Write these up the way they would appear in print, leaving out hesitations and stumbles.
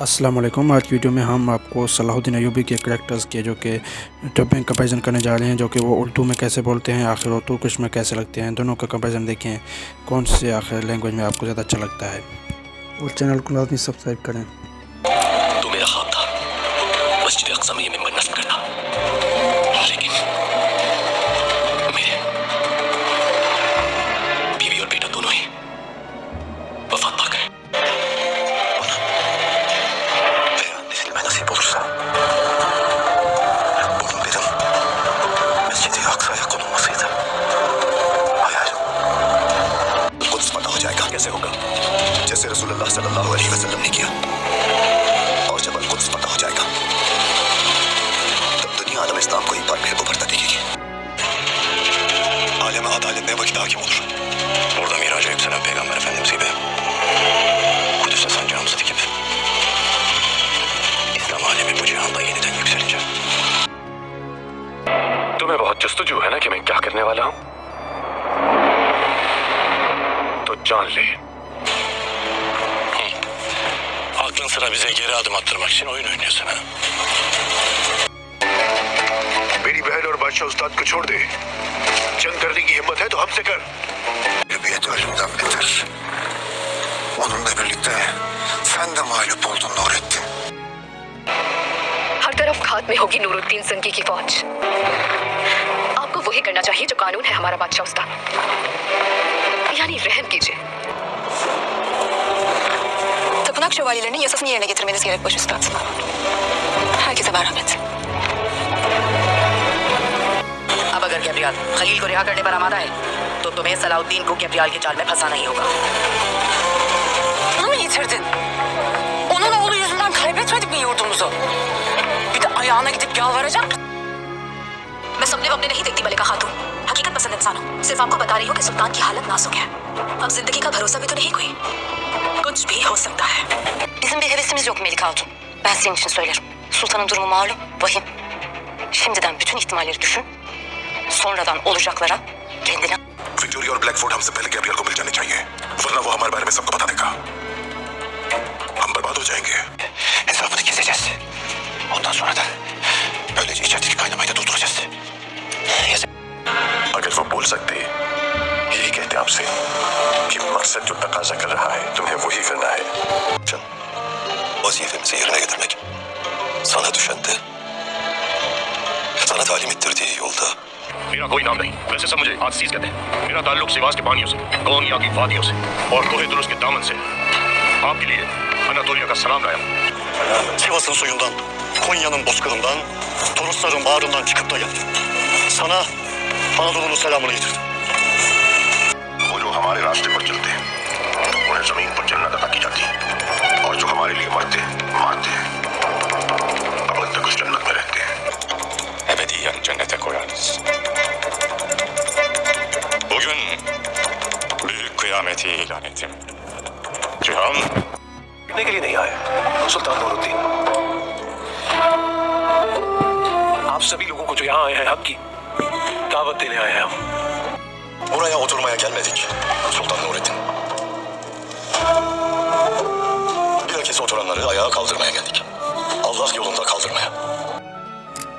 अस्सलाम वालेकुम। आज की वीडियो में हम आपको सलाहुद्दीन अय्यूबी के करैक्टर्स के जो कि डबिंग कंपैरिजन करने जा रहे हैं, जो कि वो उर्दू में कैसे बोलते हैं, आखिर वो तुर्किश में कैसे लगते हैं। दोनों का कंपैरिजन देखें कौन से आखिर लैंग्वेज में आपको ज़्यादा अच्छा लगता है, और चैनल को लाजमी सब्सक्राइब करें। तो मेरा ख्वाब था मस्जिद अक़सा में ये मिंबर नस्ब करना, लेकिन मेरे बीवी और बेटा दोनों ही वफात पा गए। Veya nesilime nasip olursa bulunduğum Mescid-i Aksa'ya konulmasıydı hayalim। Quds पता हो जाएगा कैसे होगा, जैसे रसूलुल्लाह सल्लल्लाहु अलैहि वसल्लम ने किया। और जब कुद्स पता हो जाएगा तब दुनिया आलम इस्लाम को एक बार फिर उभरता दिखेगी। Aleme adaletle vakit hakim olur. Burada miraca yükselen Peygamber Efendimiz'iyle Kudüs'e sancağımızı dikip İslam alemi bu cihanda yeniden yükselince। तुम्हें बहुत जस्तजू है ना कि मैं क्या करने वाला हूँ, तो जान ले। Aklın sıra bize geri adım attırmak için oyun oynuyorsun ha? मेरी बहन और बादशाह उस्ताद को छोड़ दे। जंग करने की हिम्मत है तो हमसे कर। Hürriyet ölümden beter. Onunla birlikte sen de mağlup oldun Nurettin. हर तरफ खात में होगी नूरुद्दीन जंगी की फौज। आपको वही करना चाहिए जो कानून है हमारा बादशाह उस्ताद, yani रहम कीजिए। Tapınak şövalyelerinin yasasını yerine getirmeniz gerek baş üstad. Herkese merhamet. अब अगर गैब्रियल खलील को रिहा करने पर आमादा है तो तुम्हें सलाउद्दीन को गैब्रियल के जाल में फंसाना ही होगा। Onu mu yitirdin? Onun oğlu yüzünden kaybetmedik mi yurdumuzu? Bir de ayağına gidip yalvaracak mısın? मैं सपने वपने नहीं देखती मलिका खातून, हकीकत पसंद इंसान हूँ। सिर्फ आपको बता रही हूँ कि सुल्तान की हालत नाजुक है। अब जिंदगी का भरोसा भी तो नहीं कोई, कुछ भी हो सकता है। Bizim bir hevesimiz yok Melika Hatun. Ben senin için söylerim. Sultanın durumu malum, vahim. Şimdiden bütün ihtimalleri düşün. Sonradan olacaklara kendini... Victoria और ब्लैकफोर्ड हमसे पहले गैब्रियल को मिल जाने चाहिए, वरना वो हमारे बारे में सबको बता देगा। हम बर्बाद हो जाएंगे। Hesabını keseceğiz. Ondan sonra da böylece içerideki kaynamayı da durduracağız. अगर वो बोल सकते यही कहते आपसे कि मकसद जो तकाजा कर रहा है तुम्हें वही करना है। Can, vazifemizi yerine getirmek sana düşen de sana talim ettirdiği yolda। मेरा कोई नाम नहीं, वैसे सब मुझे आजीज कहते हैं। मेरा ताल्लुक सिवास के पानियों से, कोनिया की वादियों से और कोहे दुरुस के दामन से। आपके लिए Anatolia का सलाम लाया। Sivas'ın suyundan, Konya'nın bozkırından, Torosların bağrından çıkıp da geldim. Sana Anadolu'nun selamını getirdim. वो जो हमारे रास्ते पर चलते हैं उन्हें जमीन पर जन्नत अता की जाती है, और जो हमारे लिए मरते मारते हैं अब तक उस जन्नत में रहते हैं। Ebediyen cennete koyarız. Bugün büyük kıyameti ilan ettim. Cihan ने के लिए नहीं आए सुल्तान नूरुद्दीन। आप सभी लोगों को जो यहाँ आए हैं हक की दावत देने आए हैं हम। Buraya oturmaya gelmedik Sultan Nurettin. Bilakis oturanları ayağa kaldırmaya geldik. Allah yolunda kaldırmaya।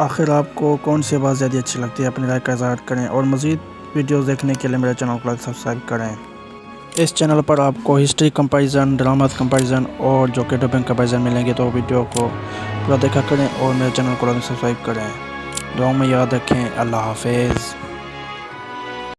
आखिर आपको कौन सी आवाज़ ज़्यादा अच्छी लगती है, अपनी राय का इज़हार करें, और मज़ीद वीडियोज़ देखने के लिए मेरे चैनल को सब्सक्राइब करें। इस चैनल पर आपको हिस्ट्री कंपैरिजन, ड्रामा कंपैरिजन और जो कि डबिंग कंपैरिजन मिलेंगे, तो वीडियो को पूरा देखा करें और मेरे चैनल को सब्सक्राइब करें। दुआ में याद रखें। अल्लाह हाफिज़।